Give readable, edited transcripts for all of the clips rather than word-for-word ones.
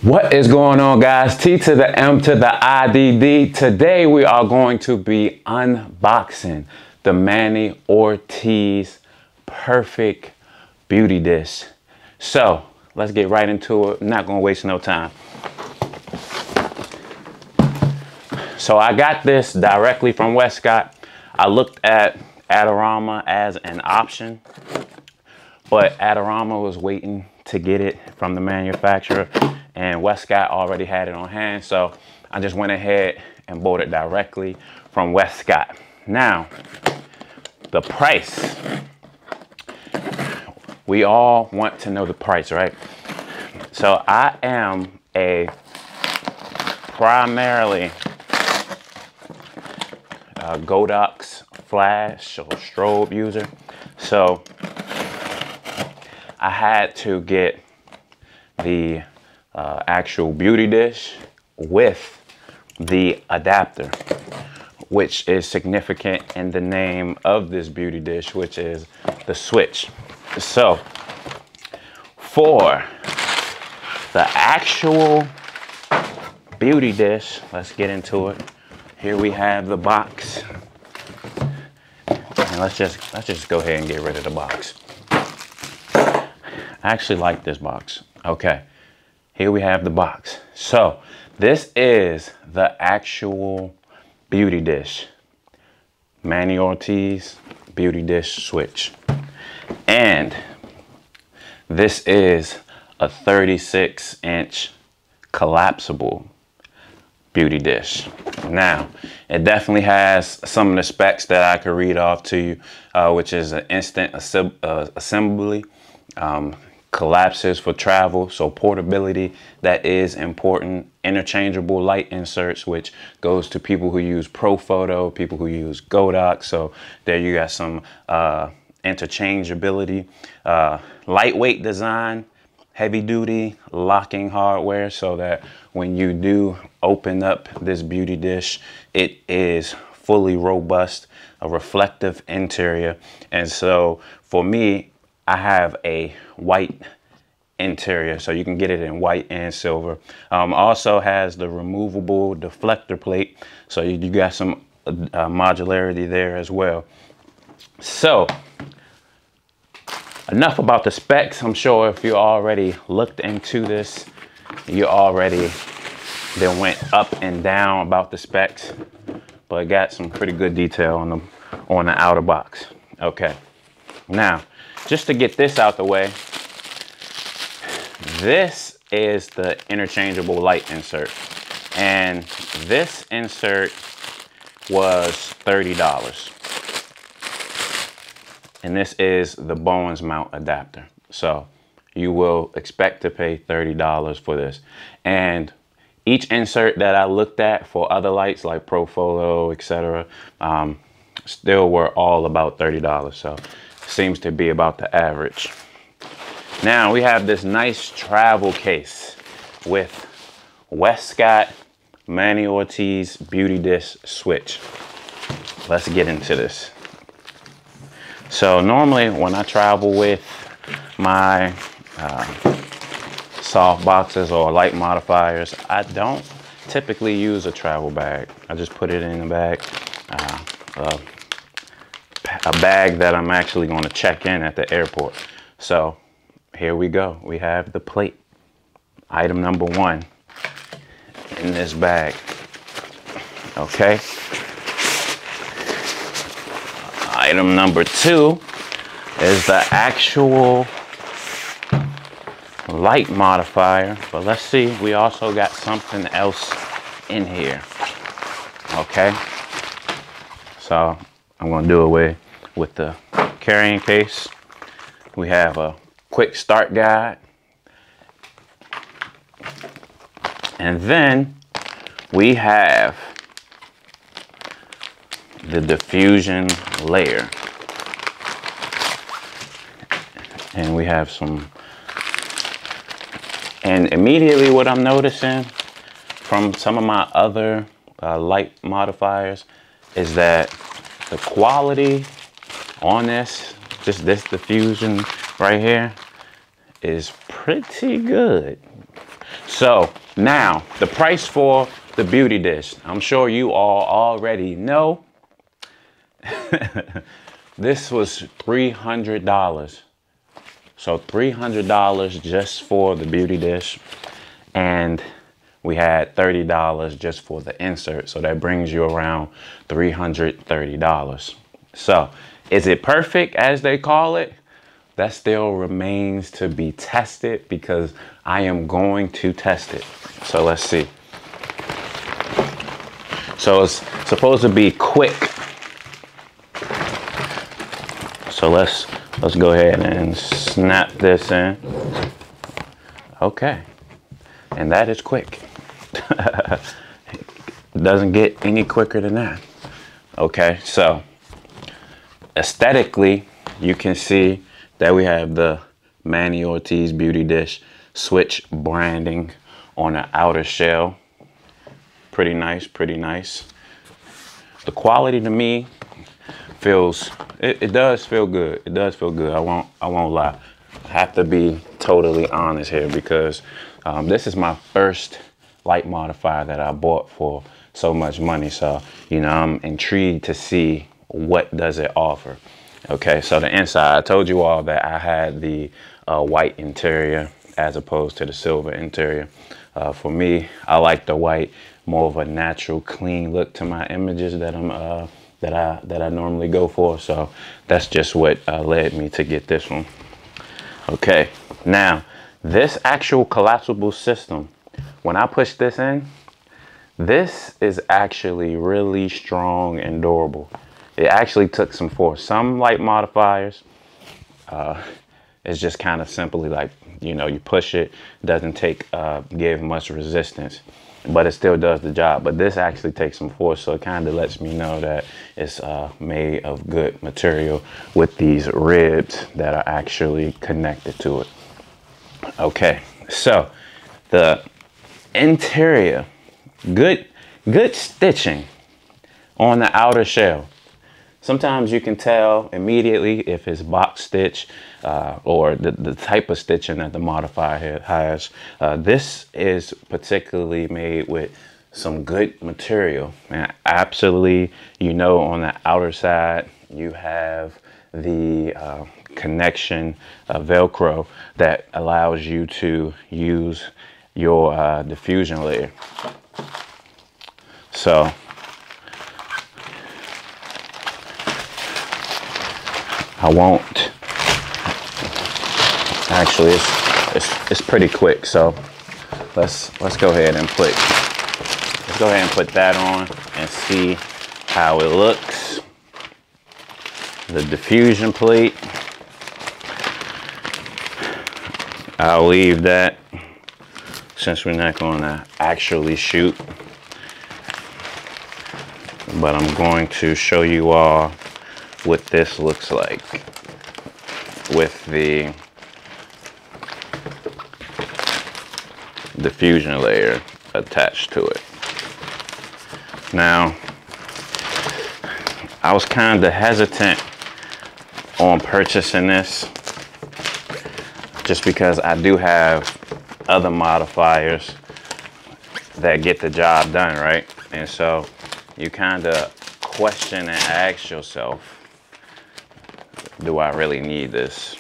What is going on, guys? T to the M to the IDD. Today we are going to be unboxing the Manny Ortiz Perfect Beauty Dish. So let's get right into it. I'm not gonna waste no time. So I got this directly from Westcott. I looked at Adorama as an option, but Adorama was waiting to get it from the manufacturer, and Westcott already had it on hand, so I just went ahead and bought it directly from Westcott. Now, the price. We all want to know the price, right? So I am a primarily Godox flash or strobe user, so I had to get the actual beauty dish with the adapter, which is significant in the name of this beauty dish, which is the switch. So for the actual beauty dish, let's get into it. Here we have the box, and let's just go ahead and get rid of the box. I actually like this box. Okay, here we have the box. So this is the actual beauty dish, Manny Ortiz Beauty Dish Switch, and this is a 36-inch collapsible beauty dish. Now, it definitely has some of the specs that I could read off to you, which is an instant assembly, collapses for travel, so portability, that is important. Interchangeable light inserts, which goes to people who use Profoto, people who use Godox, so there you got some interchangeability. Lightweight design, heavy duty locking hardware, so that when you do open up this beauty dish, it is fully robust, a reflective interior. And so for me, I have a white interior, so you can get it in white and silver. Also has the removable deflector plate, so you got some modularity there as well. So enough about the specs. I'm sure if you already looked into this, you already then went up and down about the specs, but it got some pretty good detail on the outer box. Okay, now just to get this out the way, this is the interchangeable light insert, and this insert was $30. And this is the Bowens mount adapter. So you will expect to pay $30 for this. And each insert that I looked at for other lights like Profoto, etc., still were all about $30. So seems to be about the average. Now we have this nice travel case with Westcott Manny Ortiz Beauty Dish Switch. Let's get into this. So normally when I travel with my soft boxes or light modifiers, I don't typically use a travel bag. I just put it in the bag, a bag that I'm actually going to check in at the airport. So here we go. We have the plate, item number 1 in this bag. Okay. Item number 2 is the actual light modifier, but let's see, we also got something else in here. Okay, so I'm going to do away with the carrying case. We have a quick start guide, and then we have the diffusion layer, and we have some, and immediately what I'm noticing from some of my other light modifiers is that the quality on this, just this diffusion right here, is pretty good. So now the price for the beauty dish, I'm sure you all already know. This was $300. So $300 just for the beauty dish. And we had $30 just for the insert. So that brings you around $330. So is it perfect, as they call it? That still remains to be tested, because I am going to test it. So let's see. So it's supposed to be quick. So let's go ahead and snap this in. Okay. And that is quick. It doesn't get any quicker than that. Okay, so aesthetically, you can see that we have the Manny Ortiz Beauty Dish Switch branding on the outer shell. Pretty nice, pretty nice. The quality to me feels, it does feel good. It does feel good. I won't lie. I have to be totally honest here, because this is my first light modifier that I bought for so much money. So, you know, I'm intrigued to see what does it offer. Okay, so the inside, I told you all that I had the white interior as opposed to the silver interior. For me, I like the white, more of a natural, clean look to my images that I normally go for. So that's just what led me to get this one. Okay, now this actual collapsible system, when I push this in, this is actually really strong and durable. It actually took some force. Some light modifiers, it's just kind of simply like, you know, you push it, doesn't give much resistance, but it still does the job. But this actually takes some force, so it kind of lets me know that it's made of good material with these ribs that are actually connected to it. Okay, so the interior, good stitching on the outer shell. Sometimes you can tell immediately if it's box stitch or the type of stitching that the modifier has. This is particularly made with some good material. And absolutely, you know, on the outer side, you have the connection Velcro that allows you to use your diffusion layer. So I won't, actually it's pretty quick, so let's go ahead and put that on and see how it looks. The diffusion plate, I'll leave that since we're not going to actually shoot, but I'm going to show you all what this looks like with the diffusion layer attached to it. Now, I was kind of hesitant on purchasing this just because I do have other modifiers that get the job done, right? And so you kind of question and ask yourself, do I really need this?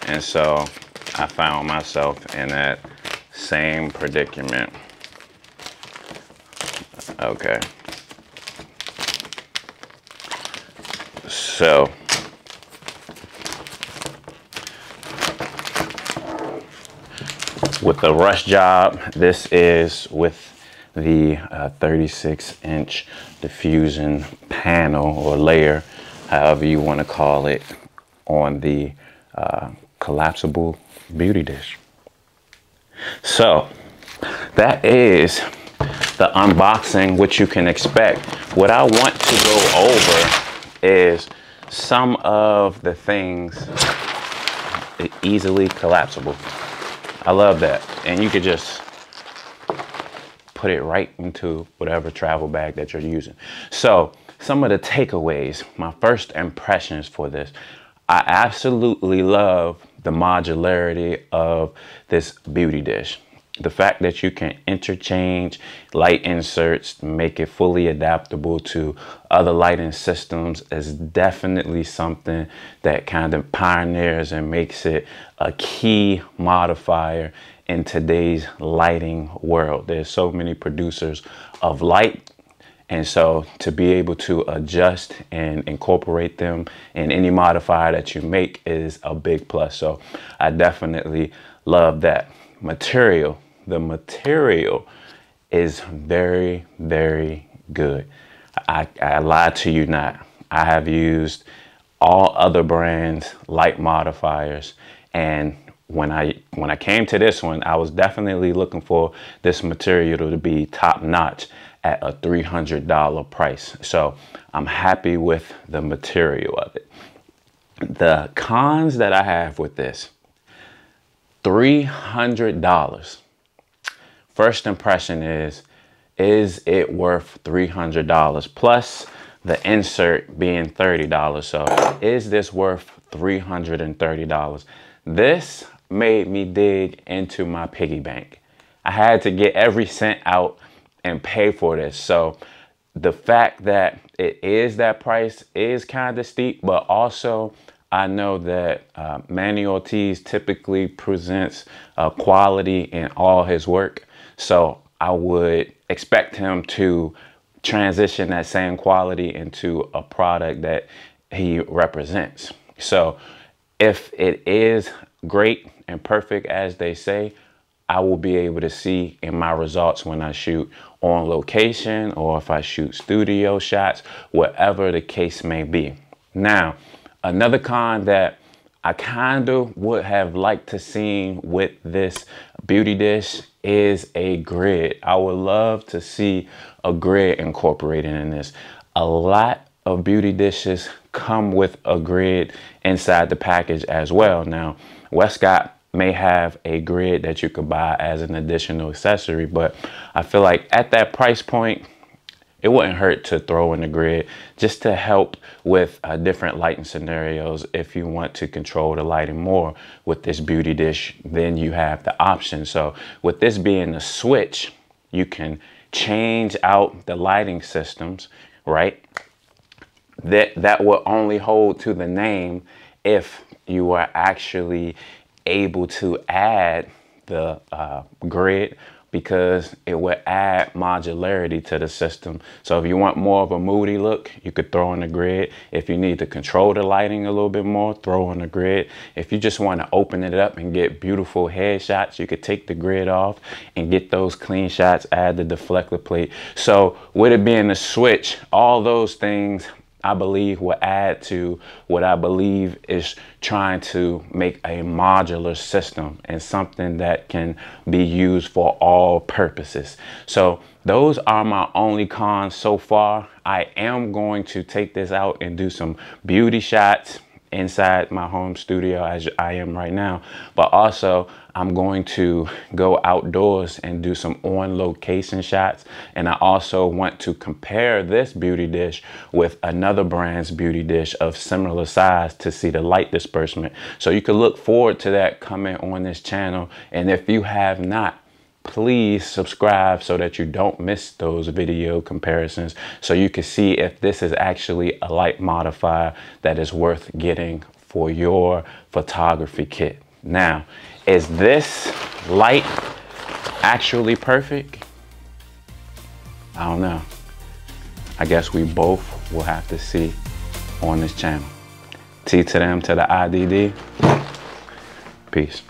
And so I found myself in that same predicament. Okay. So with the rush job, this is with the 36-inch diffusion panel or layer, however you want to call it, on the collapsible beauty dish. So that is the unboxing, which you can expect. What I want to go over is some of the things easily collapsible. I love that. And you could just put it right into whatever travel bag that you're using. So some of the takeaways, my first impressions for this, I absolutely love the modularity of this beauty dish. The fact that you can interchange light inserts, make it fully adaptable to other lighting systems is definitely something that kind of pioneers and makes it a key modifier in today's lighting world. There's so many producers of light, and so to be able to adjust and incorporate them in any modifier that you make is a big plus. So I definitely love that. Material. The material is very, very good. I lied to you not. I have used all other brands light modifiers, and when I came to this one, I was definitely looking for this material to be top notch at a $300 price. So I'm happy with the material of it. The cons that I have with this, $300. First impression is it worth $300 plus the insert being $30? So is this worth $330? This made me dig into my piggy bank. I had to get every cent out and pay for this. So the fact that it is that price is kind of steep, but also I know that Manny Ortiz typically presents quality in all his work. So I would expect him to transition that same quality into a product that he represents. So if it is great and perfect as they say, I will be able to see in my results when I shoot on location or if I shoot studio shots, whatever the case may be. Now, another con that I kind of would have liked to see with this beauty dish is a grid. I would love to see a grid incorporated in this. A lot of beauty dishes come with a grid inside the package as well. Now, Westcott may have a grid that you could buy as an additional accessory, but I feel like at that price point, it wouldn't hurt to throw in a grid just to help with different lighting scenarios. If you want to control the lighting more with this beauty dish, then you have the option. So with this being a switch, you can change out the lighting systems, right? That will only hold to the name if you are actually able to add the grid, because it would add modularity to the system. So if you want more of a moody look, you could throw in a grid. If you need to control the lighting a little bit more, throw in a grid. If you just want to open it up and get beautiful headshots, you could take the grid off and get those clean shots, add the deflector plate. So with it being a switch, all those things I believe will add to what I believe is trying to make a modular system and something that can be used for all purposes. So those are my only cons so far. I am going to take this out and do some beauty shots inside my home studio as I am right now, but also I'm going to go outdoors and do some on location shots. And I also want to compare this beauty dish with another brand's beauty dish of similar size to see the light disbursement. So you can look forward to that coming on this channel. And if you have not, please subscribe so that you don't miss those video comparisons, so you can see if this is actually a light modifier that is worth getting for your photography kit. Now, is this light actually perfect? I don't know. I guess we both will have to see on this channel. T to them to the IDD. Peace.